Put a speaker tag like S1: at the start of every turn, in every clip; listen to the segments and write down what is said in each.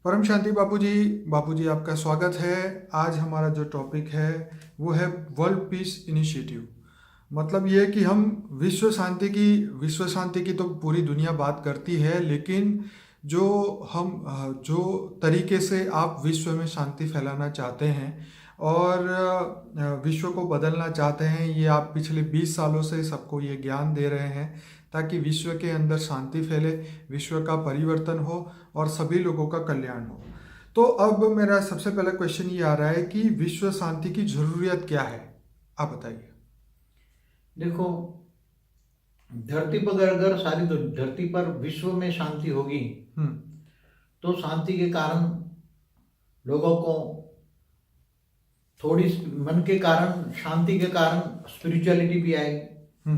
S1: परम शांति बापूजी आपका स्वागत है। आज हमारा जो टॉपिक है वो है वर्ल्ड पीस इनिशिएटिव। मतलब ये है कि हम विश्व शांति की तो पूरी दुनिया बात करती है, लेकिन जो तरीके से आप विश्व में शांति फैलाना चाहते हैं और विश्व को बदलना चाहते हैं, ये आप पिछले 20 सालों से सबको ये ज्ञान दे रहे हैं ताकि विश्व के अंदर शांति फैले, विश्व का परिवर्तन हो और सभी लोगों का कल्याण हो। तो अब मेरा सबसे पहला क्वेश्चन ये आ रहा है कि विश्व शांति की जरूरत क्या है, आप बताइए।
S2: देखो, धरती पर अगर सारी धरती पर विश्व में शांति होगी तो शांति के कारण लोगों को थोड़ी मन के कारण, शांति के कारण स्पिरिचुअलिटी भी आएगी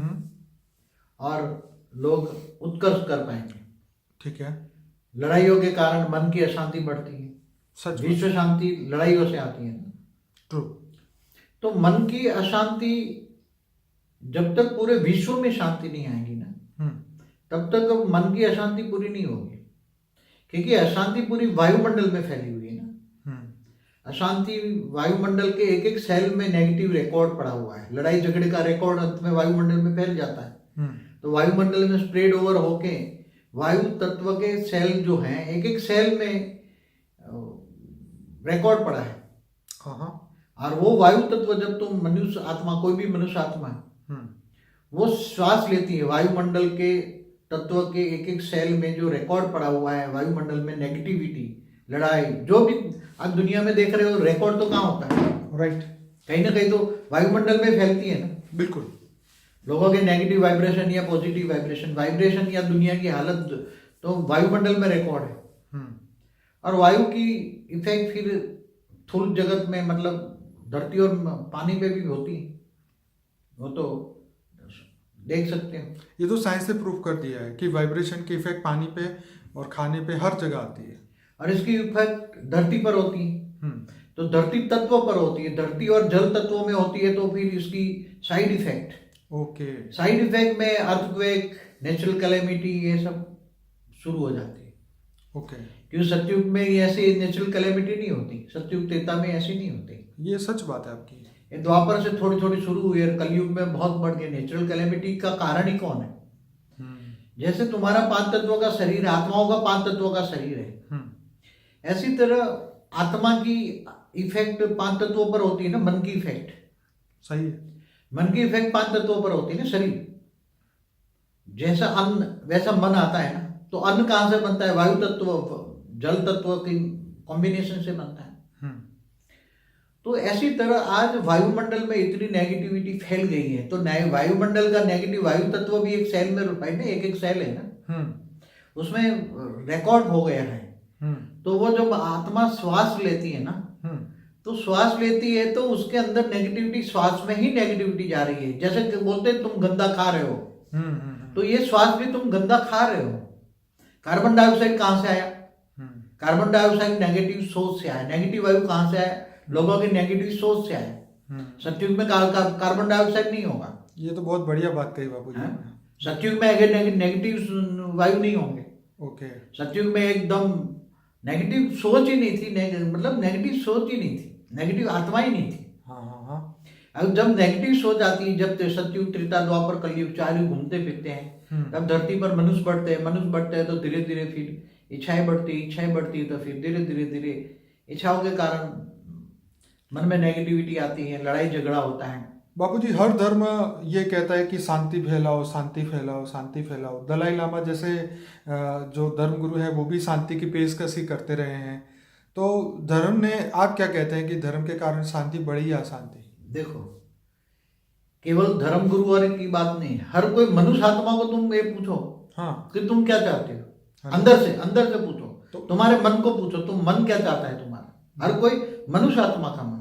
S2: और लोग उत्कर्ष कर पाएंगे।
S1: ठीक है।
S2: लड़ाइयों के कारण मन की अशांति बढ़ती है।
S1: सच।
S2: विश्व शांति लड़ाइयों से आती है।
S1: ट्रू।
S2: तो मन की अशांति जब तक पूरे विश्व में शांति नहीं आएगी ना, तब तक मन की अशांति पूरी नहीं होगी, क्योंकि अशांति पूरी वायुमंडल में फैली हुई है ना। अशांति वायुमंडल के एक एक सेल में नेगेटिव रिकॉर्ड पड़ा हुआ है। लड़ाई झगड़े का रिकॉर्ड अंत में वायुमंडल में फैल जाता है। तो वायुमंडल में स्प्रेड ओवर होके वायु तत्व के सेल जो हैं, एक एक सेल में रिकॉर्ड पड़ा है। और वो वायु तत्व जब तुम मनुष्य आत्मा, कोई भी मनुष्य आत्मा है, वो श्वास लेती है, वायुमंडल के तत्व के एक एक सेल में जो रिकॉर्ड पड़ा हुआ है वायुमंडल में, नेगेटिविटी, लड़ाई, जो भी आज दुनिया में देख रहे हो, रिकॉर्ड तो कहाँ होता है?
S1: राइट।
S2: कहीं ना कहीं तो वायुमंडल में फैलती है ना।
S1: बिल्कुल।
S2: लोगों के नेगेटिव वाइब्रेशन या पॉजिटिव वाइब्रेशन या दुनिया की हालत तो वायुमंडल में रिकॉर्ड है। और वायु की इफेक्ट फिर स्थूल जगत में, मतलब धरती और पानी पे भी होती है, वो तो देख सकते हैं।
S1: ये तो साइंस ने प्रूव कर दिया है कि वाइब्रेशन की इफेक्ट पानी पे और खाने पे हर जगह आती है।
S2: और इसकी इफेक्ट धरती पर होती है, तो धरती तत्व पर होती है, धरती और जल तत्वों में होती है, तो फिर इसकी साइड इफेक्ट, साइड इफेक्ट में अर्थक्वेक, नेचुरल कैलेमिटी, ये सब शुरू हो जाती है। क्योंकि सतयुग में ऐसी नेचुरल कैलेमिटी नहीं होती, सतयुग त्रेता में ऐसी नहीं होती।
S1: ये सच बात है आपकी।
S2: ये द्वापर से थोड़ी थोड़ी शुरू हुई है, कलयुग में बहुत बढ़ गई। नेचुरल कैलेमिटी का कारण ही कौन है? जैसे तुम्हारा 5 तत्वों का शरीर है, आत्माओं का 5 तत्वों का शरीर है, ऐसी तरह आत्मा की इफेक्ट 5 तत्वों पर होती है ना। मन की इफेक्ट
S1: सही है।
S2: मन की इफेक्ट 5 तत्वों पर होती है ना। शरीर जैसा अन्न वैसा मन आता है ना। तो अन्न कहाँ से बनता है? वायु तत्व, जल तत्व की कॉम्बिनेशन से बनता है। तो ऐसी तरह आज वायुमंडल में इतनी नेगेटिविटी फैल गई है, तो वायुमंडल का नेगेटिव, वायु तत्व भी एक सेल में रूपाई ना, एक एक सेल है ना, उसमें रिकॉर्ड हो गया है। तो वो जब आत्मा श्वास लेती है ना, तो श्वास लेती है तो उसके अंदर नेगेटिविटी, श्वास में ही नेगेटिविटी जा रही है। जैसे बोलते हैं तुम गंदा खा रहे हो, तो ये श्वास भी तुम गंदा खा रहे हो। कार्बन डाइऑक्साइड कहाँ से आया? कार्बन डाइऑक्साइड नेगेटिव सोच से आया। नेगेटिव वायु कहाँ से आया? लोगों के नेगेटिव सोच से आया। सतयुग में कार्बन डाइऑक्साइड नहीं होगा।
S1: ये तो बहुत बढ़िया बात कही बापू जी।
S2: सतयुग में अगर नेगेटिव वायु नहीं होंगे। सतयुग में एकदम नेगेटिव सोच ही नहीं थी, मतलब नेगेटिव सोच ही नहीं थी, नेगेटिव आत्मा ही नहीं थी। अब जब नेगेटिव सोच आती है, जब सतयुग, त्रेता, द्वापर, कलयुग, 4 युग घूमते फिरते हैं, तब धरती पर मनुष्य बढ़ते हैं, तो धीरे धीरे फिर इच्छाएं बढ़ती, तो फिर धीरे धीरे इच्छाओं के कारण मन में नेगेटिविटी आती है, लड़ाई झगड़ा होता है।
S1: बापूजी, हर धर्म ये कहता है कि शांति फैलाओ, शांति फैलाओ, शांति फैलाओ। दलाई लामा जैसे जो धर्मगुरु है वो भी शांति की पेशकश ही करते रहे हैं। तो धर्म ने, आप क्या कहते हैं कि धर्म के कारण शांति बढ़ी या अशांति?
S2: देखो, केवल धर्म गुरु और की बात नहीं, हर कोई मनुष्य आत्मा को तुम ये पूछो कि तुम क्या चाहते हो। अंदर से पूछो, तो तुम्हारे मन को पूछो, तुम मन क्या चाहता है तुम्हारा। हर कोई मनुष्य आत्मा का मन,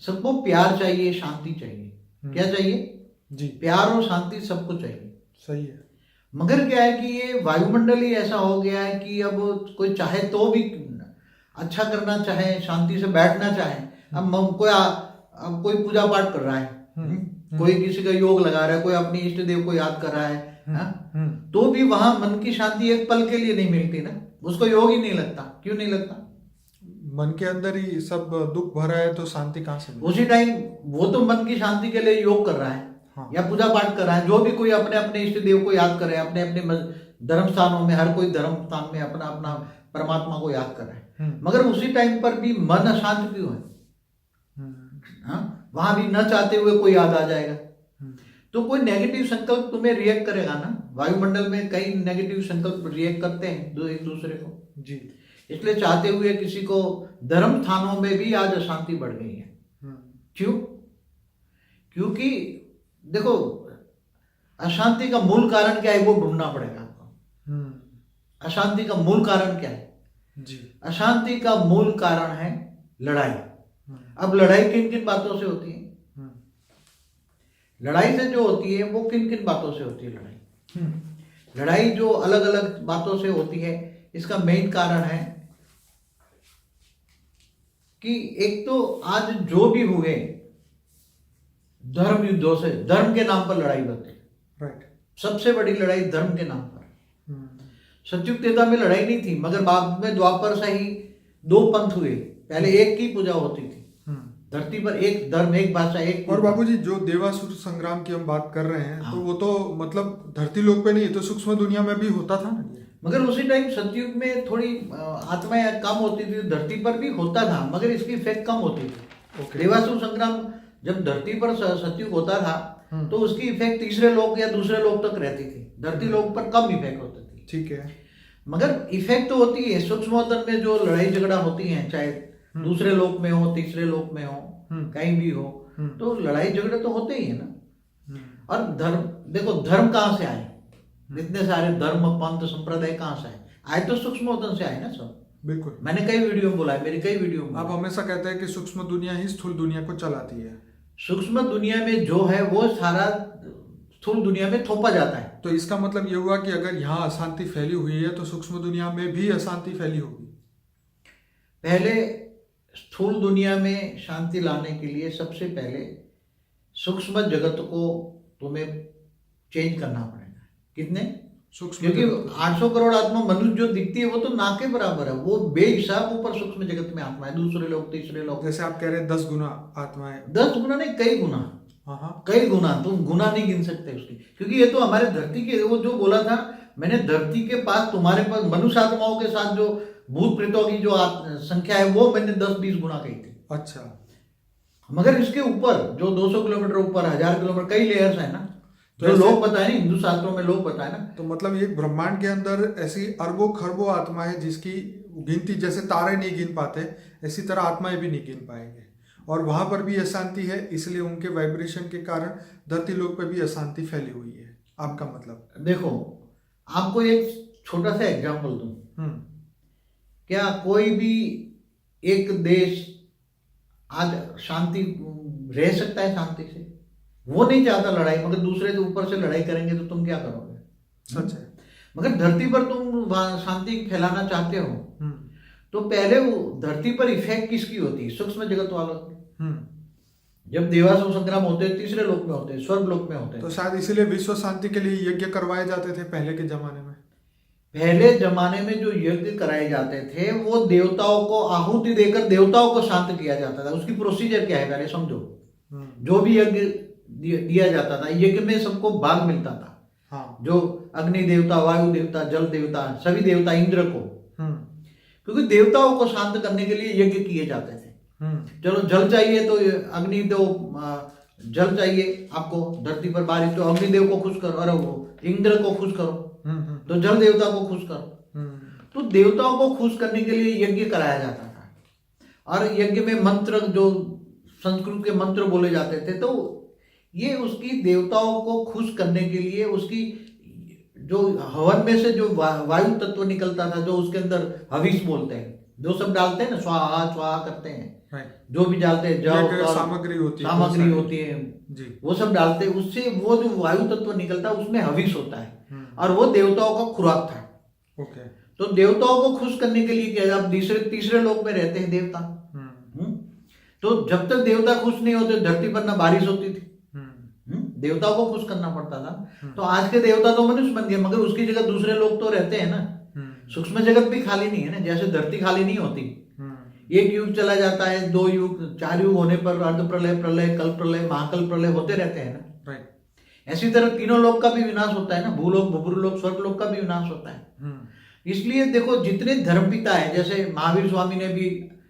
S2: सबको प्यार चाहिए, शांति चाहिए। क्या चाहिए
S1: जी? प्यार
S2: और शांति सबको चाहिए।
S1: सही है।
S2: मगर क्या है कि ये वायुमंडल ही ऐसा हो गया है कि अब कोई चाहे तो भी अच्छा करना चाहे, शांति से बैठना चाहे। अब कोई पूजा पाठ कर रहा है, कोई किसी का योग लगा रहा है, कोई अपने इष्ट देव को याद कर रहा है, हाँ? तो भी वहां मन की शांति एक पल के लिए नहीं मिलती ना, उसको योग ही नहीं लगता। क्यों नहीं लगता?
S1: मन के अंदर ही सब दुख भरा है तो शांति कहाँ से मिलेगी?
S2: उसी टाइम वो तो मन की शांति के लिए योग कर रहा है,
S1: हाँ।
S2: या पूजा पाठ कर रहा है। जो भी कोई अपने अपने इष्ट देव को याद कर रहे हैं, अपने अपने धर्म स्थानों में, हर कोई धर्म स्थान में अपना अपना परमात्मा को याद कर रहा है। मगर उसी टाइम पर भी मन अशांत क्यों है? हाँ, वहां भी न चाहते हुए कोई याद आ जाएगा। तो कोई नेगेटिव संकल्प तुम्हें रिएक्ट करेगा ना। वायुमंडल में कई नेगेटिव संकल्प रिएक्ट करते हैं एक दूसरे को
S1: जी।
S2: इसलिए चाहते हुए किसी को धर्म स्थानों में भी आज अशांति बढ़ गई है। क्यों? क्योंकि देखो, अशांति का मूल कारण क्या है वो ढूंढना पड़ेगा आपको। अशांति का मूल कारण क्या है
S1: जी?
S2: अशांति का मूल कारण है लड़ाई। अब लड़ाई किन किन बातों से होती है? लड़ाई से जो होती है वो किन किन बातों से होती है? लड़ाई जो अलग अलग बातों से होती है, इसका मेन कारण है कि एक तो आज जो भी हुए धर्म युद्धों से, धर्म के नाम पर लड़ाई होती है।
S1: राइट।
S2: सबसे बड़ी लड़ाई धर्म के नाम पर। सतयुग त्रेता में लड़ाई नहीं थी, मगर बाद में द्वापर से ही दो पंथ हुए। पहले एक की पूजा होती थी धरती पर, एक धर्म, एक भाषा, एक।
S1: और बाबूजी, जो देवासुर संग्राम की हम बात कर रहे हैं, तो वो तो मतलब धरती लोक पे नहीं, तो सूक्ष्म दुनिया में भी होता था ना।
S2: मगर उसी टाइम सतयुग में थोड़ी आत्माएं कम होती थी, धरती पर भी होता था मगर इसकी इफेक्ट कम होती थी। देवासुर संग्राम जब धरती पर सतयुग होता था तो उसकी इफेक्ट तीसरे लोक या दूसरे लोक तक रहती थी, धरती लोक पर कम इफेक्ट होती थी।
S1: ठीक है।
S2: मगर इफेक्ट तो होती है सूक्ष्मोत्तर में। जो लड़ाई झगड़ा होती है, चाहे दूसरे लोक में हो, तीसरे लोक में हो, कहीं भी हो, तो लड़ाई झगड़े तो होते ही है ना। और धर्म, देखो धर्म कहाँ से आए? इतने सारे धर्म, पंथ, संप्रदाय कहाँ से आए? तो सूक्ष्मोत्तर से आए ना सब।
S1: बिल्कुल।
S2: मैंने कई वीडियो में बोला है, मेरी कई वीडियो में।
S1: आप हमेशा कहते हैं कि सूक्ष्म दुनिया ही स्थूल दुनिया को चलाती है।
S2: सूक्ष्म दुनिया में जो है वो सारा स्थूल दुनिया में थोपा जाता है।
S1: तो इसका मतलब ये हुआ कि अगर यहाँ अशांति फैली हुई है तो सूक्ष्म दुनिया में भी अशांति फैली होगी।
S2: पहले स्थूल दुनिया में शांति लाने के लिए सबसे पहले सूक्ष्म जगत को तुम्हें चेंज करना पड़ेगा। कितने?
S1: सूक्ष्म।
S2: क्योंकि 800 करोड़ आत्मा मनुष्य जो दिखती है वो तो ना के बराबर है, वो बेहिसाब ऊपर सूक्ष्म जगत में आत्मा है। दूसरे लोग, तीसरे लोग,
S1: जैसे आप कह रहे हैं 10 गुना आत्माएं।
S2: 10 गुना नहीं, कई गुना।
S1: हाँ,
S2: कई गुना। तुम गुना नहीं गिन सकते उसकी, क्योंकि ये तो हमारे धरती के, वो जो बोला था मैंने, धरती के पास तुम्हारे पास मनुष्य आत्माओं के साथ जो भूत प्रेतों की जो संख्या है वो मैंने 10-20 गुना कही थी।
S1: अच्छा।
S2: मगर इसके ऊपर जो 200 किलोमीटर ऊपर, 1000 किलोमीटर, कई लेयर्स है ना,
S1: तो
S2: जो लोग बताए ना, हिंदू शास्त्रों में लोग बताए ना।
S1: तो मतलब ये ब्रह्मांड के अंदर ऐसी अरबों खरबों आत्मा है जिसकी गिनती, जैसे तारे नहीं गिन पाते, इसी तरह आत्माएं भी नहीं गिन पाएंगे। और वहां पर भी अशांति है, इसलिए उनके वाइब्रेशन के कारण धरती लोक पे भी अशांति फैली हुई है। आपका मतलब?
S2: देखो, आपको एक छोटा सा एग्जाम्पल दूं। क्या कोई भी एक देश आज शांति रह सकता है शांति से? वो नहीं चाहता लड़ाई, मगर दूसरे के ऊपर से लड़ाई करेंगे तो तुम क्या करोगे?
S1: सच है।
S2: मगर धरती पर तुम शांति फैलाना चाहते हो, तो पहले वो धरती पर इफेक्ट किसकी होती है? सूक्ष्म जगत वालों की। जब देवासुर संग्राम होते हैं, तीसरे लोक में होते हैं, स्वर्ग लोक में होते हैं।
S1: तो शायद इसीलिए विश्व शांति के लिए यज्ञ करवाए जाते थे पहले के जमाने में।
S2: पहले जमाने में जो यज्ञ कराए जाते थे वो देवताओं को आहुति देकर देवताओं को शांत किया जाता था। उसकी प्रोसीजर क्या है पहले समझो। जो भी यज्ञ दिया जाता था, यज्ञ में सबको भाग मिलता था।
S1: हाँ।
S2: जो अग्नि देवता, वायु देवता, जल देवता, सभी देवता, इंद्र को, क्योंकि देवताओं को शांत करने के लिए यज्ञ किए जाते थे। चलो जल चाहिए तो अग्नि दो, जल चाहिए आपको धरती पर बारिश, तो अग्निदेव को खुश करो, अरे वो इंद्र को खुश करो, तो जल देवता को खुश करो। तो देवताओं को खुश करने के लिए यज्ञ कराया जाता था। और यज्ञ में मंत्र, जो संस्कृत के मंत्र बोले जाते थे, तो ये उसकी देवताओं को खुश करने के लिए उसकी जो हवन में से जो वायु तत्व निकलता था, जो उसके अंदर हविष बोलते हैं, जो सब डालते हैं ना, स्वाहा स्वाहा करते हैं, जो भी डालते हैं, जौ सामग्री होती है जी, वो सब डालते हैं। उससे वो जो वायु तत्व निकलता है उसमें हविष होता है, और वो देवताओं का खुराक था।
S1: ओके।
S2: तो देवताओं को खुश करने के लिए क्या, अब तीसरे लोक में रहते हैं देवता, तो जब तक देवता खुश नहीं होते धरती पर ना बारिश होती थी, देवताओं को खुश करना पड़ता था। तो आज के देवता तो मनुष्य बन गए, मगर उसकी जगह दूसरे लोग तो रहते हैं ना। सूक्ष्म जगत भी खाली नहीं है ना, जैसे धरती खाली नहीं होती। एक युग चला जाता है, 2 युग 4 युग होने पर अर्ध प्रलय, प्रलय, कल प्रलय, महाकल प्रलय होते रहते हैं ना।
S1: राइट।
S2: ऐसी तरह तीनों लोक का भी विनाश होता है ना, भूलोक, भूभुरलोक, स्वर्गलोक का भी विनाश होता है। इसलिए देखो, जितने धर्मपिता है, जैसे महावीर स्वामी ने भी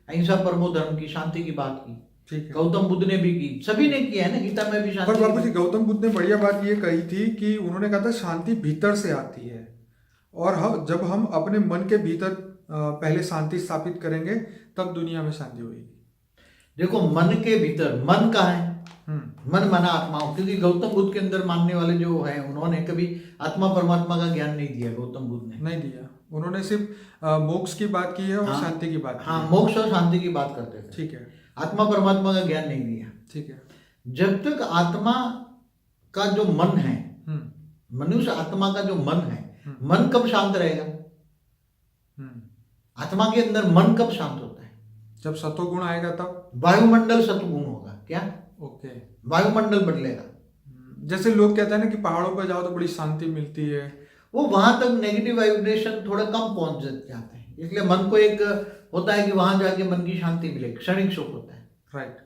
S2: अहिंसा परमो धर्म की, शांति की बात की,
S1: ठीक है।
S2: गौतम बुद्ध ने भी की, सभी ने किया है ना, गीता में भी शांति।
S1: पर बाबू जी, गौतम बुद्ध ने बढ़िया बात ये कही थी कि उन्होंने कहा था शांति भीतर से आती है, और जब हम अपने मन के भीतर पहले शांति स्थापित करेंगे तब दुनिया में शांति होगी।
S2: देखो, मन के भीतर, मन कहाँ है? मन मना आत्मा, क्योंकि गौतम बुद्ध के अंदर मानने वाले जो है, उन्होंने कभी आत्मा परमात्मा का ज्ञान नहीं दिया। गौतम बुद्ध ने
S1: नहीं दिया, उन्होंने सिर्फ मोक्ष की बात की है और शांति की बात की है।
S2: मोक्ष और शांति की बात करते थे।
S1: ठीक है।
S2: आत्मा परमात्मा का ज्ञान नहीं दिया।
S1: ठीक है।
S2: जब तक आत्मा का जो मन है, मनुष्य आत्मा का जो मन है, मन कब शांत रहेगा? आत्मा के अंदर मन कब शांत होता है?
S1: जब सतोगुण आएगा तब।
S2: वायुमंडल सतगुण होगा। क्या?
S1: ओके।
S2: वायुमंडल बदलेगा।
S1: जैसे लोग कहते हैं ना कि पहाड़ों पर जाओ तो बड़ी शांति मिलती है,
S2: वो वहां तक नेगेटिव वाइब्रेशन थोड़ा कम पहुंच जाते हैं, इसलिए मन को एक होता है कि वहां जाके मन की शांति मिले, क्षणिक सुख होता है।
S1: राइट।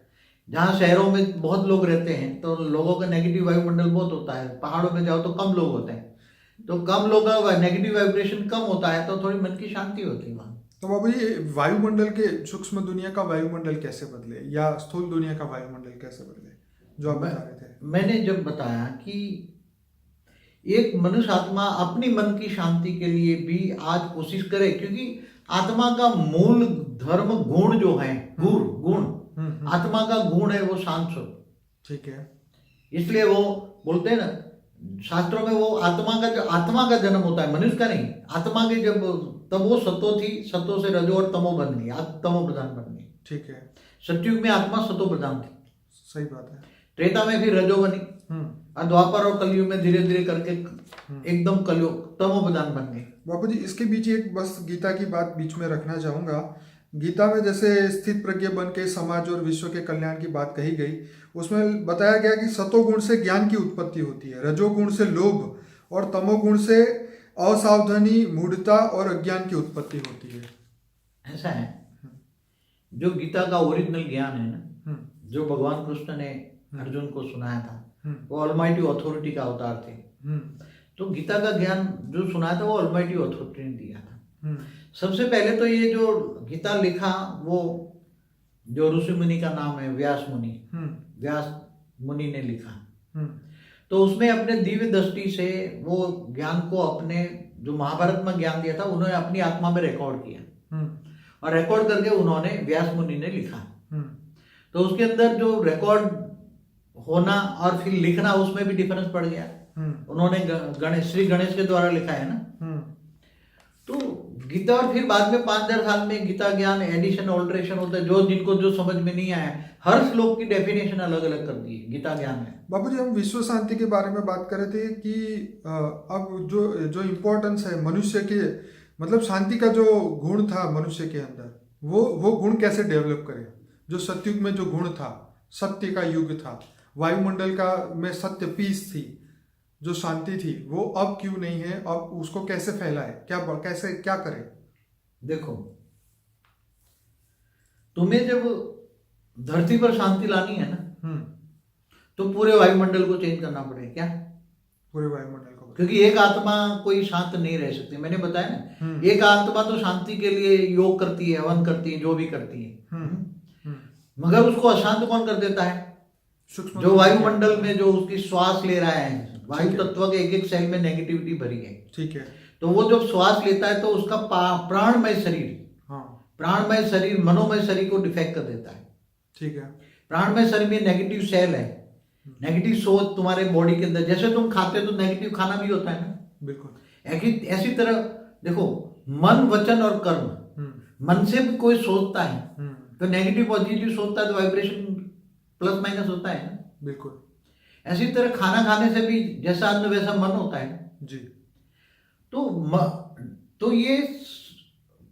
S2: जहाँ शहरों में बहुत लोग रहते हैं तो लोगों का नेगेटिव वायुमंडल बहुत होता है, पहाड़ों में जाओ तो कम लोग होते हैं, तो कम लोगों का नेगेटिव वाइब्रेशन कम होता है, तो थोड़ी मन की शांति होती है वहाँ।
S1: तो बाबू जी, वायुमंडल के, सूक्ष्म दुनिया का वायुमंडल कैसे बदले, या स्थूल दुनिया का वायुमंडल कैसे बदले, जो आप बता रहे थे?
S2: मैंने जब बताया कि एक मनुष्य आत्मा अपनी मन की शांति के लिए भी आज कोशिश करे, क्योंकि आत्मा का मूल धर्म गुण जो है, गुण आत्मा का गुण है वो शांत स्वरूप।
S1: ठीक है।
S2: इसलिए वो बोलते हैं ना शास्त्रों में, वो आत्मा का जन्म होता है, मनुष्य का नहीं। आत्मा के तब वो सतो थी, सतो से रजो और तमो बन गई, तमो प्रधान बन गई।
S1: ठीक है।
S2: सतयुग में आत्मा सतो प्रधान थी।
S1: सही बात है।
S2: त्रेता में फिर रजो बनी, और द्वापर और कलयुग में धीरे धीरे करके एकदम कलयुग तमो प्रधान बन गई।
S1: बापू जी, इसके बीच एक बस गीता की बात बीच में रखना चाहूंगा। गीता में जैसे स्थित प्रज्ञ बन के समाज और विश्व के कल्याण की बात कही गई, उसमें बताया गया कि सतोगुण से ज्ञान की उत्पत्ति होती है, रजोगुण से लोभ और तमोगुण से असावधानी, मूढ़ता और अज्ञान की उत्पत्ति होती है।
S2: ऐसा है। जो गीता का ओरिजिनल ज्ञान है ना, जो भगवान कृष्ण ने अर्जुन को सुनाया था, वो ऑलमाइटी अथॉरिटी का अवतार थे। तो गीता का ज्ञान जो सुनाया था वो ऑलमाइटी अथॉरिटी ने दिया था। सबसे पहले तो ये जो गीता लिखा, वो जो ऋषि मुनि का नाम है व्यास मुनि, व्यास मुनि ने लिखा। तो उसमें अपने दिव्य दृष्टि से वो ज्ञान को, अपने जो महाभारत में ज्ञान दिया था, उन्होंने अपनी आत्मा में रिकॉर्ड किया, और रिकॉर्ड करके उन्होंने व्यास मुनि ने लिखा। तो उसके अंदर जो रिकॉर्ड होना और फिर लिखना, उसमें भी डिफरेंस पड़ गया। उन्होंने श्री गणेश के द्वारा लिखा है ना। तो गीता, और फिर बाद में 5000 साल में गीता ज्ञान एडिशन ऑल्ट्रेशन होता है, जो जिनको जो समझ में नहीं आया, हर श्लोक की डेफिनेशन अलग अलग कर दी है गीता ज्ञान में।
S1: बाबू जी, हम विश्व शांति के बारे में बात कर रहे थे कि अब जो इम्पोर्टेंस है मनुष्य के, मतलब शांति का जो गुण था मनुष्य के अंदर, वो गुण कैसे डेवलप करे। जो सतयुग में जो गुण था, सत्य का युग था, वायुमंडल का में सत्य पीस थी, जो शांति थी, वो अब क्यों नहीं है? अब उसको कैसे फैलाए, क्या करे?
S2: देखो, तुम्हें जब धरती पर शांति लानी है ना, तो पूरे वायुमंडल को चेंज करना पड़ेगा। क्या? पूरे वायुमंडल को, क्योंकि एक आत्मा कोई शांत नहीं रह सकती। मैंने बताया ना, एक आत्मा तो शांति के लिए योग करती है, हवन करती है, जो भी करती है, मगर उसको अशांत कौन कर देता है? जो वायुमंडल में जो उसकी श्वास ले रहा है, वायु तत्व के एक एक सेल में नेगेटिविटी भरी है। ठीक है। तो वो जब श्वास लेता है तो उसका प्राणमय शरीर, प्राणमय शरीर मनोमय शरीर को डिफेक्ट कर देता है। ठीक है। प्राणमय शरीर में नेगेटिव सेल है, नेगेटिव सोच तुम्हारे बॉडी के अंदर, जैसे तुम खाते हो तो नेगेटिव खाना भी होता है ना। बिल्कुल। ऐसी तरह देखो, मन, वचन और कर्म, मन से भी कोई सोचता है तो नेगेटिव पॉजिटिव सोचता है, तो वाइब्रेशन प्लस माइनस होता है ना। बिल्कुल। ऐसी तरह खाना खाने से भी जैसा अन्न वैसा मन होता है जी। तो ये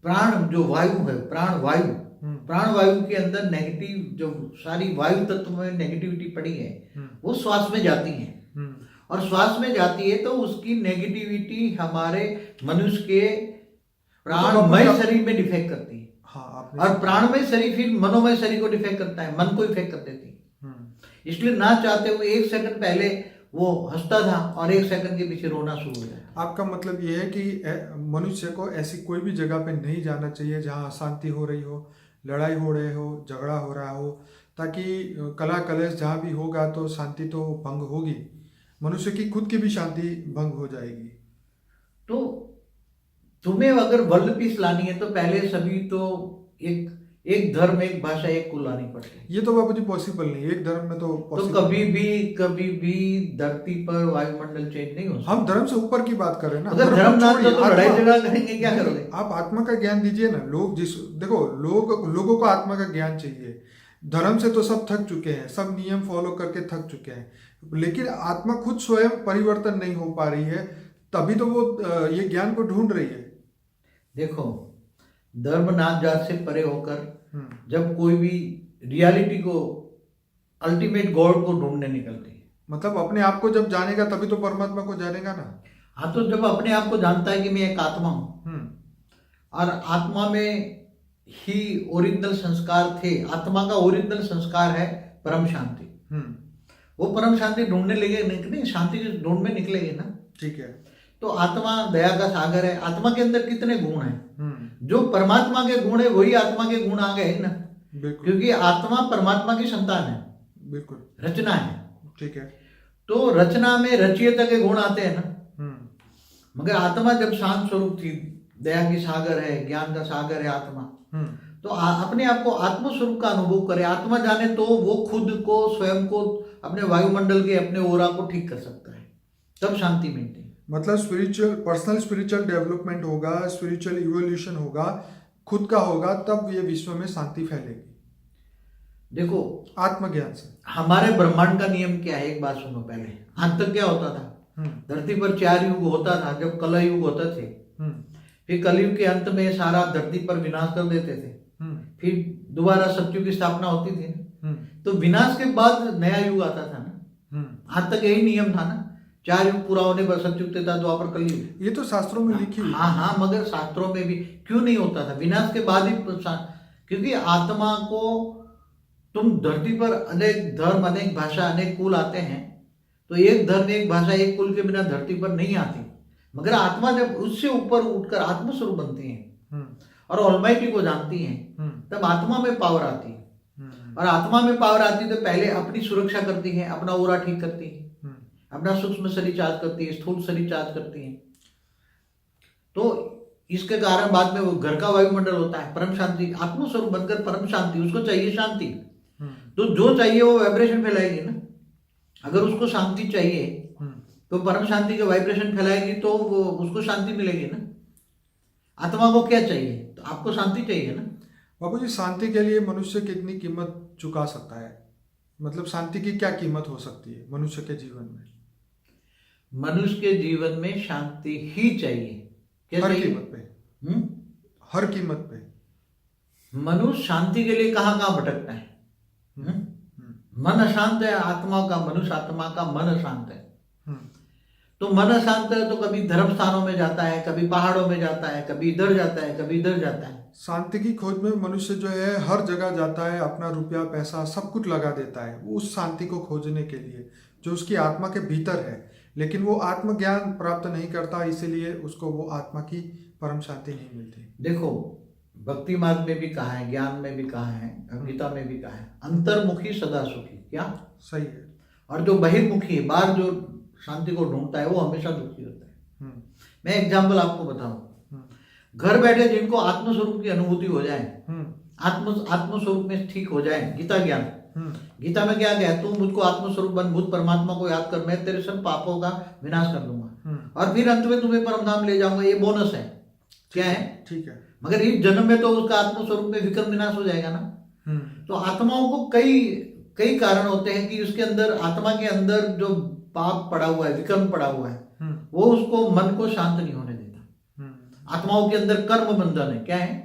S2: प्राण जो वायु है, प्राण वायु के अंदर नेगेटिव, जो सारी वायु तत्व में नेगेटिविटी पड़ी है, वो श्वास में जाती है। और श्वास में जाती है तो उसकी नेगेटिविटी हमारे मनुष्य के प्राणमय शरीर में डिफेक्ट करती है।
S1: हाँ आपने
S2: और प्राणमय शरीर फिर मनोमय शरीर को डिफेक्ट करता है, मन को इफेक्ट कर देती है। इसलिए ना चाहते हुए 1 सेकंड पहले वो हंसता था और 1 सेकंड के पीछे रोना शुरू हो जाता।
S1: आपका मतलब ये है कि मनुष्य को ऐसी कोई भी जगह पे नहीं जाना चाहिए जहाँ अशांति हो रही हो, लड़ाई हो रही हो, झगड़ा हो रहा हो, ताकि कला कलेश जहाँ भी होगा तो शांति तो भंग होगी, मनुष्य की खुद की भी शांति भंग हो जाएगी।
S2: तो तुम्हें अगर वर्ल्ड पीस लानी है तो पहले सभी तो एक धर्म, एक भाषा, एक कुल लानी पड़ती है।
S1: ये तो बाबूजी पॉसिबल नहीं, एक धर्म में तो
S2: तो
S1: possible
S2: कभी भी धरती पर वायुमंडल चेंज नहीं हो सकता।
S1: हम धर्म से ऊपर की बात कर रहे हैं ना।
S2: अगर धर्म ना तो लड़ाई झगड़ा करेंगे, क्या करोगे?
S1: आप आत्मा का ज्ञान दीजिए ना। लोगों को आत्मा का ज्ञान चाहिए। धर्म से तो सब थक चुके हैं, सब नियम फॉलो करके थक चुके हैं, लेकिन आत्मा खुद स्वयं परिवर्तन नहीं हो पा रही है, तभी तो वो ये ज्ञान को ढूंढ रही है।
S2: देखो, धर्म नाम जात से परे होकर जब कोई भी रियलिटी को, अल्टीमेट गॉड को ढूंढने निकलती है,
S1: मतलब अपने आप को जब जानेगा तभी तो परमात्मा को जानेगा ना।
S2: हाँ, तो जब अपने आप को जानता है कि मैं एक आत्मा हूं और आत्मा में ही ओरिजिनल संस्कार थे, आत्मा का ओरिजिनल संस्कार है परम शांति, वो परम शांति ढूंढने लगे, नहीं शांति के ढूंढ में निकलेंगे ना।
S1: ठीक है।
S2: तो आत्मा दया का सागर है। आत्मा के अंदर कितने गुण हैं? जो परमात्मा के गुण है वही आत्मा के गुण आ गए ना, क्योंकि आत्मा परमात्मा की संतान है,
S1: बिल्कुल
S2: रचना है।
S1: ठीक है।
S2: तो रचना में रचयिता के गुण आते हैं ना। मगर आत्मा जब शांत स्वरूप थी, दया की सागर है, ज्ञान का सागर है आत्मा, तो अपने आप को आत्म स्वरूप का अनुभव करे, आत्मा जाने तो वो खुद को, स्वयं को, अपने वायुमंडल के, अपने ओरा को ठीक कर सकता है, तब शांति मिलती है।
S1: मतलब पर्सनल स्पिरिचुअल डेवलपमेंट होगा, स्पिरिचुअल इवोल्यूशन होगा, खुद का होगा, तब ये विश्व में शांति फैलेगी।
S2: देखो,
S1: आत्मज्ञान से।
S2: हमारे ब्रह्मांड का नियम क्या है, एक बात सुनो पहले। अंत तक क्या होता था? धरती पर 4 युग होता था, जब कल युग होते थे, फिर कलयुग के अंत में सारा धरती पर विनाश कर देते थे, फिर दोबारा सतयुग की स्थापना होती थी ना। तो विनाश के बाद नया युग आता था ना। आज तक यही नियम था ना, 4 युग पूरा होने पर सतयुग, त्रेता, द्वापर, कलयुग।
S1: ये तो शास्त्रों में लिखी हुई।
S2: हाँ, मगर शास्त्रों में भी क्यों नहीं होता था? विनाश के बाद ही, क्योंकि आत्मा को, तुम धरती पर अनेक धर्म, अनेक भाषा, अनेक कुल आते हैं, तो एक धर्म, एक भाषा, एक कुल के बिना धरती पर नहीं आती। मगर आत्मा जब उससे ऊपर उठकर आत्मस्वरूप बनती है और ऑलमाइटी को जानती है, तब आत्मा में पावर आती है। और आत्मा में पावर आती है तो पहले अपनी सुरक्षा करती है, अपना ओरा ठीक करती है, अपना सूक्ष्म शरीर चार्ज करती है, स्थूल शरीर चार्ज करती है। तो इसके कारण बाद में वो घर का वायुमंडल होता है परम शांति, आत्मस्वरूप बनकर परम शांति। उसको चाहिए शांति, तो जो चाहिए वो वाइब्रेशन फैलाएगी ना। अगर उसको शांति चाहिए तो परम शांति के वाइब्रेशन फैलाएगी, तो वो उसको शांति मिलेगी ना। आत्मा को क्या चाहिए? तो आपको शांति चाहिए ना।
S1: बाबूजी, शांति के लिए मनुष्य कितनी कीमत चुका सकता है? मतलब शांति की क्या कीमत हो सकती है मनुष्य के जीवन में?
S2: मनुष्य के जीवन में शांति ही चाहिए। क्या
S1: हर
S2: चाहिए?
S1: कीमत पे। हर कीमत पे।
S2: मनुष्य शांति के लिए कहाँ कहाँ भटकता है? मन अशांत है आत्मा का, मनुष्य आत्मा का मन अशांत है। तो मन अशांत है तो कभी धर्म स्थानों में जाता है, कभी पहाड़ों में जाता है, कभी इधर जाता है, कभी इधर जाता है।
S1: शांति की खोज में मनुष्य जो है हर जगह जाता है, अपना रुपया पैसा सब कुछ लगा देता है उस शांति को खोजने के लिए जो उसकी आत्मा के भीतर है, लेकिन वो आत्मज्ञान प्राप्त नहीं करता, इसीलिए उसको वो आत्मा की परम शांति नहीं मिलती।
S2: देखो, भक्ति मार्ग में भी कहा है, ज्ञान में भी कहा है, गीता में भी कहा है, अंतर्मुखी सदा सुखी। क्या
S1: सही है?
S2: और जो बहिर्मुखी है, बाहर जो शांति को ढूंढता है, वो हमेशा दुखी होता है। मैं एग्जाम्पल आपको बताऊं, घर बैठे जिनको आत्मस्वरूप की अनुभूति हो जाए, आत्मस्वरूप में ठीक हो जाए, गीता ज्ञान, गीता में क्या गया? तू मुझको आत्मस्वरूप बन, भूत परमात्मा को याद कर, मैं तेरे सब पापों का विनाश कर दूंगा और फिर अंत में तुम्हें परम धाम ले जाऊंगा। ये बोनस है। क्या है?
S1: ठीक है।
S2: मगर इस जन्म में तो उसका आत्मस्वरूप में विक्रम विनाश हो जाएगा ना। तो आत्माओं को कई कारण होते हैं कि उसके अंदर, आत्मा के अंदर जो पाप पड़ा हुआ है, विक्रम पड़ा हुआ है, वो उसको, मन को शांत नहीं होने देता। आत्माओं के अंदर कर्म बंधन है। क्या है?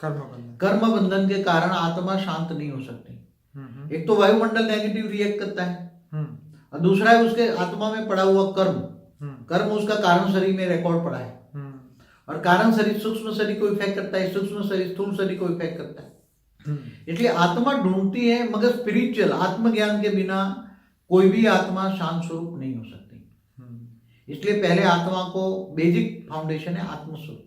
S1: कर्म बंधन।
S2: कर्म बंधन के कारण आत्मा शांत नहीं हो सकती। एक तो वायुमंडल नेगेटिव रिएक्ट करता है और दूसरा है उसके आत्मा में पड़ा हुआ कर्म। कर्म उसका कारण शरीर में रिकॉर्ड पड़ा है, और कारण शरीर सूक्ष्म शरीर को इफेक्ट करता है, सूक्ष्म शरीर स्थूल शरीर को इफेक्ट करता है। इसलिए आत्मा ढूंढती है, मगर स्पिरिचुअल आत्मज्ञान के बिना कोई भी आत्मा शांत स्वरूप नहीं हो सकती। इसलिए पहले आत्मा को बेसिक फाउंडेशन है आत्मस्वरूप।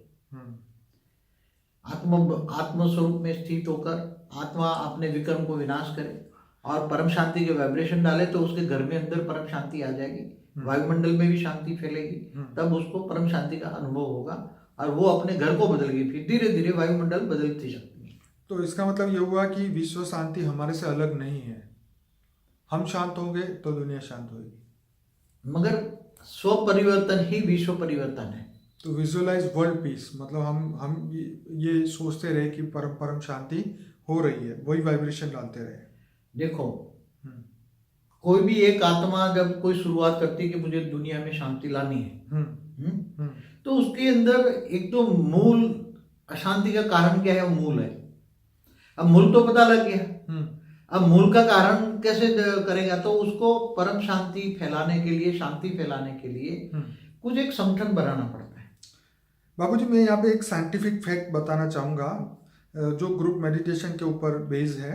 S2: आत्मस्वरूप में स्थित होकर आत्मा अपने विक्रम को विनाश करे और परम शांति के वाइब्रेशन डाले, तो उसके घर में अंदर परम शांति आ जाएगी, वायुमंडल में भी शांति फैलेगी, तब उसको परम शांति का अनुभव होगा और वो अपने घर को बदलेगी। फिर धीरे धीरे वायुमंडल बदलती जाती है।
S1: तो इसका मतलब ये हुआ कि विश्व शांति हमारे से अलग नहीं है। हम शांत होंगे तो दुनिया शांत होगी।
S2: मगर स्व परिवर्तन ही विश्व परिवर्तन है।
S1: तो विजुअलाइज वर्ल्ड पीस मतलब हम ये सोचते रहे कि परम शांति हो रही है, वही वाइब्रेशन डालते रहे।
S2: देखो, कोई भी एक आत्मा जब कोई शुरुआत करती है कि मुझे दुनिया में शांति लानी है, तो उसके अंदर एक तो मूल अशांति का कारण क्या है, वो मूल है। अब मूल तो पता लग गया, अब मूल का कारण कैसे करेगा, तो उसको परम शांति फैलाने के लिए, शांति फैलाने के लिए कुछ एक संगठन बनाना पड़ता है।
S1: बाबूजी, मैं यहाँ पे एक साइंटिफिक फैक्ट बताना चाहूँगा जो ग्रुप मेडिटेशन के ऊपर बेस्ड है।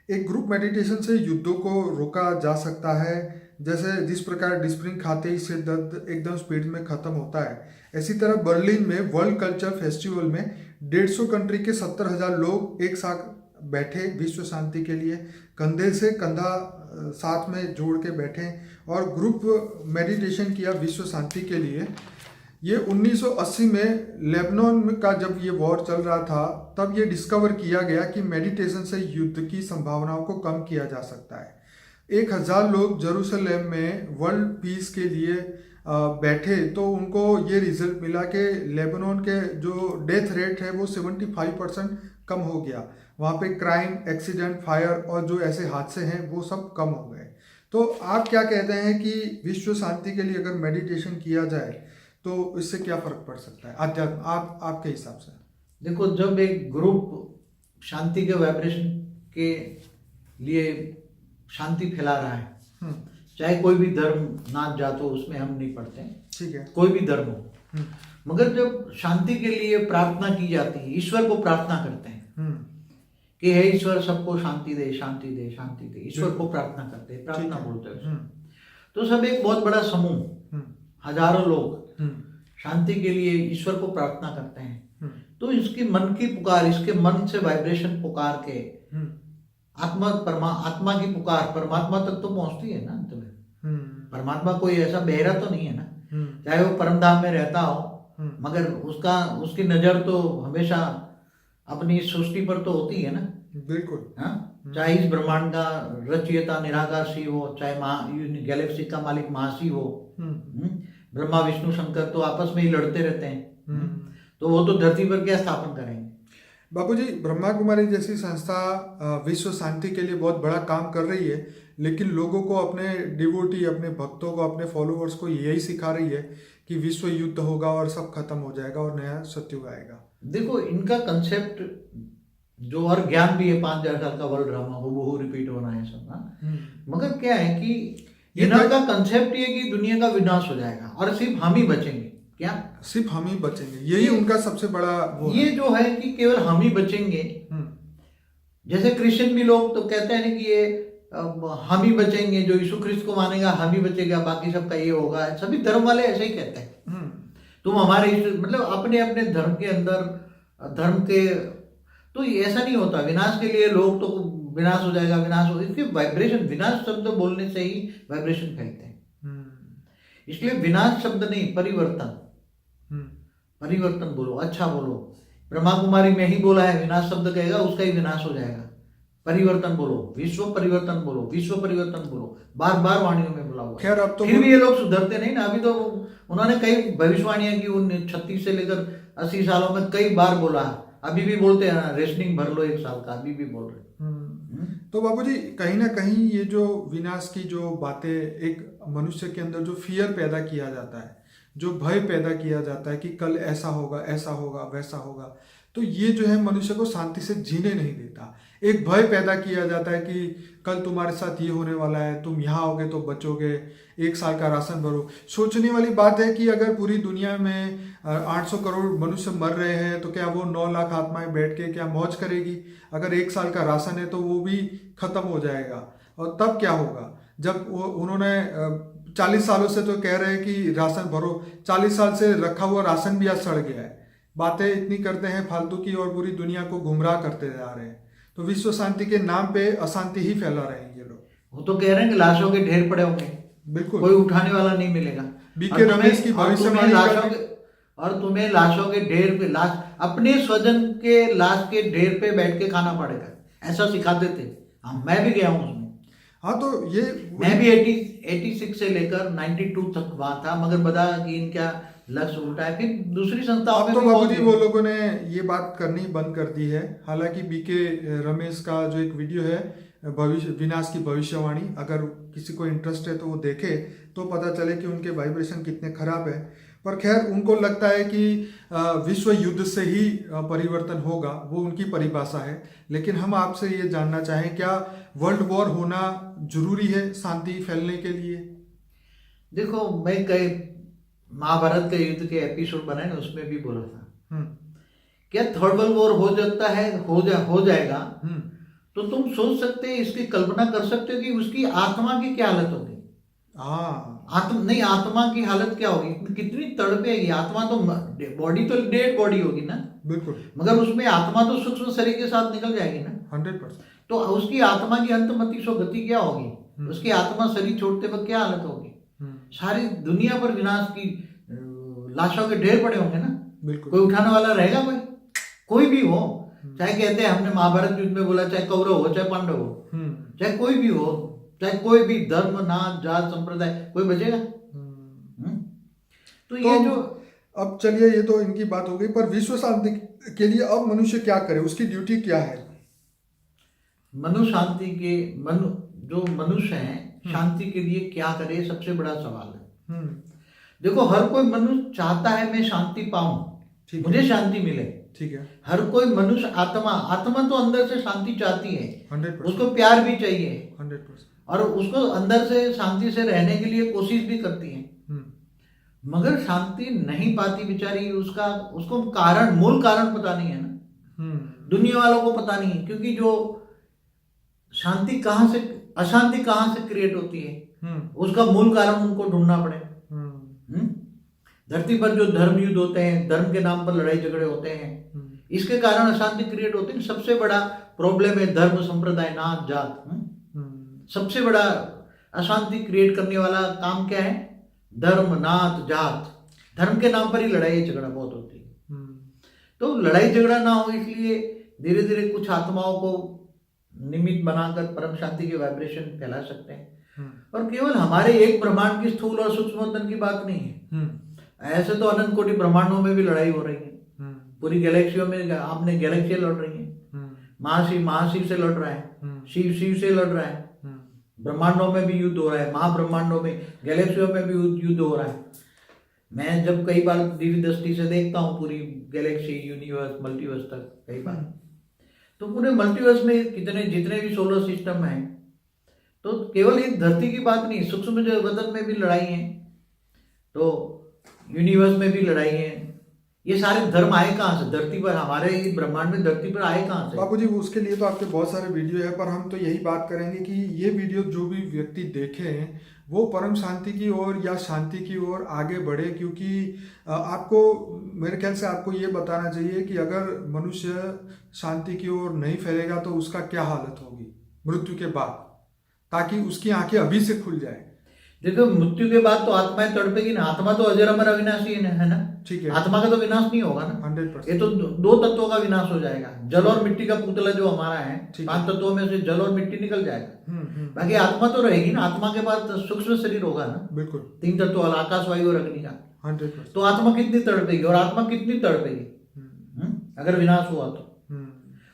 S1: एक ग्रुप मेडिटेशन से युद्धों को रोका जा सकता है। जैसे जिस प्रकार डिस्प्रिन खाते ही सिर दर्द एकदम स्पीड में ख़त्म होता है, इसी तरह बर्लिन में वर्ल्ड कल्चर फेस्टिवल में 150 कंट्री के 70,000 लोग एक साथ बैठे विश्व शांति के लिए, कंधे से कंधा साथ में जोड़ के बैठे और ग्रुप मेडिटेशन किया विश्व शांति के लिए। ये 1980 में लेबनान का जब ये वॉर चल रहा था, तब ये डिस्कवर किया गया कि मेडिटेशन से युद्ध की संभावनाओं को कम किया जा सकता है। 1000 लोग जेरूसलम में वर्ल्ड पीस के लिए बैठे, तो उनको ये रिजल्ट मिला कि लेबनान के जो डेथ रेट है वो 75% कम हो गया। वहाँ पे क्राइम, एक्सीडेंट, फायर और जो ऐसे हादसे हैं वो सब कम हो गए। तो आप क्या कहते हैं कि विश्व शांति के लिए अगर मेडिटेशन किया जाए तो इससे क्या फर्क पड़ सकता है अध्यात्म, आपके हिसाब से?
S2: देखो, जब एक ग्रुप शांति के वाइब्रेशन के लिए शांति फैला रहा है, चाहे कोई भी धर्म नाच जात हो, उसमें हम नहीं पढ़ते हैं,
S1: ठीक है,
S2: कोई भी धर्म हो, मगर जब शांति के लिए प्रार्थना की जाती है, ईश्वर को प्रार्थना करते हैं कि हे ईश्वर सबको शांति दे, शांति दे, शांति दे, ईश्वर को प्रार्थना करते हैं, प्रार्थना बोलते हैं। तो सब एक बहुत बड़ा समूह, हजारों लोग शांति के लिए ईश्वर को प्रार्थना करते हैं। तो इसकी मन की पुकार, इसके मन से वाइब्रेशन पुकार के आत्मा की पुकार परमात्मा तक तो पहुंचती है ना अंत में। परमात्मा कोई ऐसा बहरा तो नहीं है ना, चाहे वो परम धाम में रहता हो, मगर उसकी नजर तो हमेशा अपनी सृष्टि पर तो होती है ना।
S1: बिल्कुल।
S2: हाँ, चाहे इस ब्रह्मांड का रचयिता निराकार शिव हो, चाहे गैलेक्सी का मालिक महाशिव हो, ब्रह्मा विष्णु शंकर तो आपस में ही लड़ते रहते हैं, तो वो तो धरती पर क्या स्थापन करेंगे।
S1: बाबूजी, ब्रह्मा कुमारी जैसी संस्था विश्व शांति के लिए बहुत बड़ा काम कर रही है, लेकिन लोगों को, अपने डिवोटी, अपने भक्तों को, अपने फॉलोअर्स को यही सिखा रही है कि विश्व युद्ध होगा और सब खत्म हो जाएगा और नया सत्युग आएगा।
S2: देखो, इनका कंसेप्ट जो, और ज्ञान भी है 5000 साल का वर्ल्ड ड्रामा वो रिपीट होना है सब ना। मगर क्या है कि इनका कंसेप्ट ये कि दुनिया का विनाश हो जाएगा और सिर्फ हम ही बचेंगे। क्या
S1: सिर्फ हम ही बचेंगे? यही उनका सबसे बड़ा वो
S2: ये जो है कि केवल हम ही बचेंगे। जैसे क्रिश्चियन भी लोग तो कहते हैं कि ये हम ही बचेंगे, जो यीशु ख्रिस्त को मानेगा हम ही बचेगा, बाकी सबका ये होगा। सभी धर्म वाले ऐसे ही कहते हैं। तुम हमारे मतलब अपने अपने धर्म के अंदर धर्म के, तो ऐसा नहीं होता। विनाश के लिए लोग तो विनाश हो जाएगा, विनाश हो, इसके वाइब्रेशन, विनाश शब्द बोलने से ही वाइब्रेशन फैलते हैं। इसलिए विनाश शब्द नहीं, परिवर्तन, परिवर्तन बोलो, अच्छा बोलो। ब्रह्मा कुमारी में ही बोला है, विनाश शब्द कहेगा उसका ही विनाश हो जाएगा। परिवर्तन बोलो, विश्व परिवर्तन बोलो, विश्व परिवर्तन बोलो, बार बार वाणियों में बोला हुआ।
S1: खैर, अब तो
S2: फिर भी ये लोग सुधरते नहीं ना। अभी तो उन्होंने कई भविष्यवाणियां की, उन 36 से लेकर 80 सालों में कई बार बोला, अभी भी बोलते हैं, रेशनिंग भर लो 1 साल का, अभी भी बोल रहे।
S1: तो बाबूजी, कहीं ना कहीं ये जो विनाश की जो बातें, एक मनुष्य के अंदर जो फियर पैदा किया जाता है, जो भय पैदा किया जाता है कि कल ऐसा होगा, ऐसा होगा, वैसा होगा, तो ये जो है मनुष्य को शांति से जीने नहीं देता। एक भय पैदा किया जाता है कि कल तुम्हारे साथ ये होने वाला है, तुम यहाँ आओगे तो बचोगे, 1 साल का राशन भरो। सोचने वाली बात है कि अगर पूरी दुनिया में 800 करोड़ मनुष्य मर रहे हैं तो क्या वो 9 लाख आत्माएं बैठ के क्या मौज करेगी? अगर 1 साल का राशन है तो वो भी खत्म हो जाएगा। और तब क्या होगा जब उन्होंने 40 सालों से तो कह रहे हैं कि राशन भरो, 40 साल से रखा हुआ राशन भी आज सड़ गया है। बातें इतनी करते हैं फालतू की और पूरी दुनिया को गुमराह करते जा रहे हैं। तो विश्व शांति के नाम पे अशांति ही फैला रहे हैं ये लोग।
S2: वो तो कह रहे हैं कि लाशों के ढेर पड़े होंगे,
S1: बिल्कुल
S2: कोई उठाने वाला नहीं मिलेगा।
S1: बीके रमेश की भविष्यवाणी
S2: और तुम्हें लाशों के ढेर पे लाश, अपने स्वजन के लाश के ढेर पे बैठ के खाना पड़ेगा, ऐसा सिखाते थे। हाँ, मैं भी गया हूँ उसमें।
S1: हाँ, तो ये
S2: मैं भी 86 से लेकर 92 तक वहां था, मगर बता कि इनका लक्ष्य उल्टा है। फिर दूसरी संस्थाओं
S1: अब
S2: में
S1: तो
S2: भी
S1: बाबूजी
S2: बहुत-
S1: वो लोगों ने ये बात करनी बंद कर दी है। हालांकि बीके रमेश का जो एक वीडियो है भविष्य विनाश की भविष्यवाणी, अगर किसी को इंटरेस्ट है तो वो देखे तो पता चले कि उनके वाइब्रेशन कितने खराब है। पर खैर, उनको लगता है कि विश्व युद्ध से ही परिवर्तन होगा, वो उनकी परिभाषा है। लेकिन हम आपसे ये जानना चाहें, क्या वर्ल्ड वॉर होना जरूरी है शांति फैलने के लिए?
S2: देखो, मैं कई महाभारत के युद्ध के एपिसोड बनाए ना, उसमें भी बोला था क्या थर्ड वर्ल्ड वॉर हो जाता है, हो जाएगा, तो तुम सोच सकते हैं, इसकी कल्पना कर सकते हो कि उसकी आत्मा की क्या हालत होगी। आत्मा की हालत क्या होगी, कितनी तड़पेगी आत्मा। तो बॉडी तो डेड बॉडी होगी ना,
S1: बिल्कुल,
S2: मगर उसमें आत्मा तो सूक्ष्म शरीर के साथ निकल जाएगी ना।
S1: 100%।
S2: तो उसकी आत्मा की अंतमति सो गति क्या होगी, उसकी आत्मा शरीर छोड़ते वक्त क्या हालत होगी। सारी दुनिया पर विनाश की लाशों के ढेर पड़े होंगे ना,
S1: बिल्कुल।
S2: कोई उठाने वाला रहेगा? कोई भी हो, चाहे कहते हैं हमने महाभारत युद्ध में बोला, चाहे कौरव हो चाहे पांडव हो, चाहे कोई भी हो, चाहे कोई भी धर्म, नाम, जात, संप्रदाय, कोई बचेगा? तो ये जो
S1: अब चलिए, ये तो इनकी बात हो गई, पर विश्व शांति के लिए अब मनुष्य क्या करे, उसकी ड्यूटी क्या है?
S2: जो मनुष्य है शांति के लिए क्या करे, सबसे बड़ा सवाल है। देखो, हर कोई मनुष्य चाहता है मैं शांति पाऊं, मुझे शांति मिले।
S1: ठीक है।
S2: हर कोई मनुष्य आत्मा तो अंदर से शांति चाहती है,
S1: 100%।
S2: उसको प्यार भी चाहिए,
S1: 100%।
S2: और उसको अंदर से शांति से रहने के लिए कोशिश भी करती है, मगर शांति नहीं पाती बेचारी। उसको मूल कारण पता नहीं है ना, दुनिया वालों को पता नहीं है। क्योंकि जो अशांति कहाँ से क्रिएट होती है, उसका मूल कारण उनको ढूंढना पड़े। धरती पर जो धर्म युद्ध होते हैं, धर्म के नाम पर लड़ाई झगड़े होते हैं, इसके कारण अशांति क्रिएट होती है। सबसे बड़ा प्रॉब्लम है धर्म, संप्रदाय, नात, जात। सबसे बड़ा अशांति क्रिएट करने वाला काम क्या है? धर्म, नात, जात। धर्म के नाम पर ही लड़ाई झगड़ा बहुत होती है। तो लड़ाई झगड़ा ना हो, इसलिए धीरे धीरे कुछ आत्माओं को निमित्त बनाकर परम शांति के वाइब्रेशन फैला सकते हैं। और केवल हमारे एक ब्रह्मांड की स्थूल और सूक्ष्म की बात नहीं है, ऐसे तो अनंत कोटि ब्रह्मांडों में भी लड़ाई हो रही है। पूरी गैलेक्सियों में आपने गैलेक्सियां लड़ रही हैं। महाशिव से लड़ रहा है, शिव से लड़ रहा है। ब्रह्मांडों में भी युद्ध हो रहा है, महाब्रह्मांडों में, गैलेक्सियों में भी युद्ध हो रहा है। मैं जब कई बार दिव्य दृष्टि से देखता हूँ पूरी गैलेक्सी, यूनिवर्स, मल्टीवर्स तक कई बार, तो पूरे मल्टीवर्स में जितने भी सोलर सिस्टम हैं, तो केवल एक धरती की बात नहीं, सूक्ष्म जगत में भी लड़ाई है, तो यूनिवर्स में भी लड़ाई है। ये सारे धर्म आए कहाँ से? धरती पर, हमारे इस ब्रह्मांड में धरती पर आए कहाँ से?
S1: बाबूजी, उसके लिए तो आपके बहुत सारे वीडियो है, पर हम तो यही बात करेंगे कि ये वीडियो जो भी व्यक्ति देखे हैं वो परम शांति की ओर या शांति की ओर आगे बढ़े। क्योंकि आपको, मेरे ख्याल से आपको ये बताना चाहिए कि अगर मनुष्य शांति की ओर नहीं फैलेगा तो उसका क्या हालत होगी मृत्यु के बाद, ताकि उसकी आंखें अभी से खुल जाए।
S2: देखो, मृत्यु के बाद तो आत्माएं तड़पेगी ना। आत्मा तो अजर अमर अविनाशी है ना,
S1: ठीक है।
S2: आत्मा का तो विनाश नहीं होगा ना,
S1: 100%।
S2: ये तो दो तत्वों का विनाश हो जाएगा। जल और मिट्टी का पुतला जो हमारा है, 5 तत्वों में से जल और मिट्टी निकल जाएगा, बाकी आत्मा तो रहेगी ना। आत्मा के बाद सूक्ष्म शरीर होगा ना, बिल्कुल, 3 तत्व वाला, आकाश, वायु और अग्नि का।
S1: 100%।
S2: तो आत्मा कितनी तड़पेगी, और आत्मा कितनी तड़पेगी अगर विनाश हुआ तो।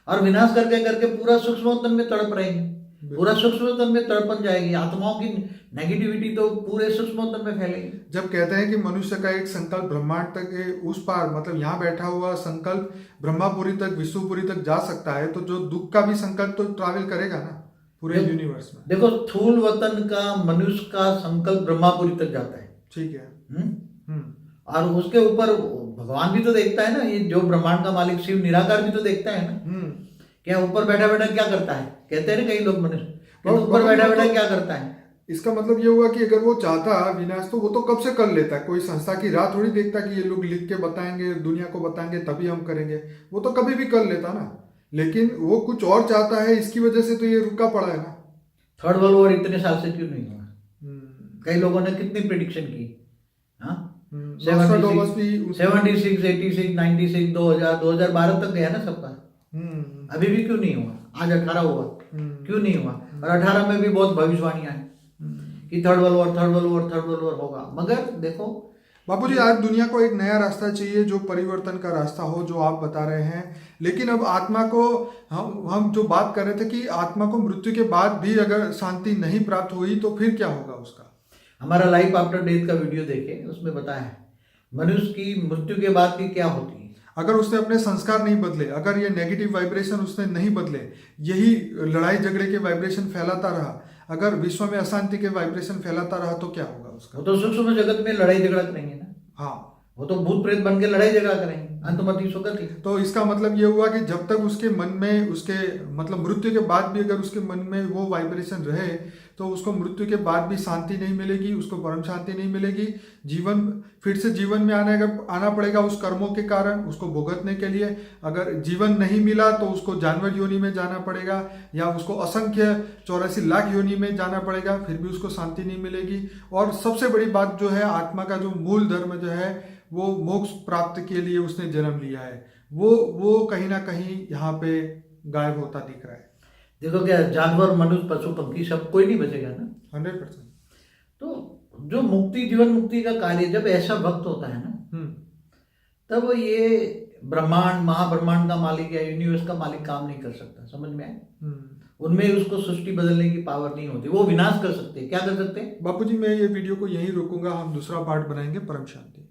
S2: और विनाश करके करके पूरा सूक्ष्म तन में तड़प रहेगी, पूरा सूक्ष्म तन में तड़पन जाएगी। आत्माओं की नेगेटिविटी तो पूरे सूक्ष्मोत्तर में फैलेगी।
S1: जब कहते हैं कि मनुष्य का एक संकल्प ब्रह्मांड तक के उस पार, मतलब यहाँ बैठा हुआ संकल्प ब्रह्मापुरी तक, विश्वपुरी तक जा सकता है, तो जो दुख का भी संकल्प तो ट्रैवल करेगा ना पूरे यूनिवर्स में।
S2: देखो, स्थूल वतन का मनुष्य का संकल्प ब्रह्मापुरी तक जाता है।
S1: ठीक है।
S2: और उसके ऊपर भगवान भी तो देखता है ना, ये जो ब्रह्मांड का मालिक शिव निराकार भी तो देखता है ना। क्या ऊपर बैठा बैठा क्या करता है, कहते हैं ना कई लोग, मनुष्य ऊपर बैठा बैठा क्या करता है।
S1: इसका मतलब ये हुआ कि अगर वो चाहता विनाश तो वो तो कब से कर लेता है। कोई संस्था की राह थोड़ी देखता कि ये लोग लिख के बताएंगे, दुनिया को बताएंगे तभी हम करेंगे। वो तो कभी भी कर लेता ना, लेकिन वो कुछ और चाहता है, इसकी वजह से तो ये रुका पड़ा है ना।
S2: थर्ड वर्ल्ड वॉर इतने साल से क्यों नहीं हुआ? कई लोगों ने कितनी प्रिडिक्शन की। 76, 86, 96, 2000, 2012 तक गया ना सबका। अभी भी क्यों नहीं हुआ? आज 18 हुआ, क्यों नहीं हुआ? और 18 में भी बहुत भविष्यवाणियां हैं कि थर्ड वर्ल्ड वॉर होगा। मगर देखो
S1: बापूजी, आज दुनिया को एक नया रास्ता चाहिए, जो परिवर्तन का रास्ता हो, जो आप बता रहे हैं। लेकिन अब आत्मा को हम जो बात कर रहे थे कि आत्मा को मृत्यु के बाद भी अगर शांति नहीं प्राप्त हुई तो फिर क्या होगा उसका?
S2: हमारा लाइफ आफ्टर डेथ का वीडियो देखे, उसमें बताया है मनुष्य की मृत्यु के बाद की क्या होती है।
S1: अगर उसने अपने संस्कार नहीं बदले, अगर ये नेगेटिव वाइब्रेशन उसने नहीं बदले, यही लड़ाई झगड़े के वाइब्रेशन फैलाता रहा, अगर विश्व में अशांति के वाइब्रेशन फैलाता रहा तो क्या होगा उसका?
S2: वो तो सूक्ष्म जगत में लड़ाई झगड़ा करेंगे ना।
S1: हाँ,
S2: वो तो भूत प्रेत बन के लड़ाई झगड़ा करेंगे, अंतमति सुगति।
S1: तो इसका मतलब ये हुआ कि जब तक उसके मन में, उसके मतलब मृत्यु के बाद भी अगर उसके मन में वो वाइब्रेशन रहे तो उसको मृत्यु के बाद भी शांति नहीं मिलेगी, उसको परम शांति नहीं मिलेगी। जीवन फिर से जीवन में आना पड़ेगा उस कर्मों के कारण, उसको भुगतने के लिए। अगर जीवन नहीं मिला तो उसको जानवर योनि में जाना पड़ेगा, या उसको असंख्य 84 लाख योनि में जाना पड़ेगा, फिर भी उसको शांति नहीं मिलेगी। और सबसे बड़ी बात जो है, आत्मा का जो मूल धर्म जो है, वो मोक्ष प्राप्त के लिए उसने जन्म लिया है, वो कहीं ना कहीं यहाँ पे गायब होता दिख रहा है।
S2: देखो, क्या जानवर, मनुष्य, पशु पक्षी सब कोई नहीं बचेगा ना,
S1: 100%।
S2: तो जो मुक्ति, जीवन मुक्ति का कार्य जब ऐसा वक्त होता है ना, तब ये ब्रह्मांड, महाब्रह्मांड का मालिक या यूनिवर्स का मालिक काम नहीं कर सकता। समझ में आए? उनमें उसको सृष्टि बदलने की पावर नहीं होती। वो विनाश कर सकते। क्या कर सकते हैं?
S1: बापूजी, मैं ये वीडियो को यहीं रोकूंगा, हम दूसरा पार्ट बनाएंगे। परम शांति।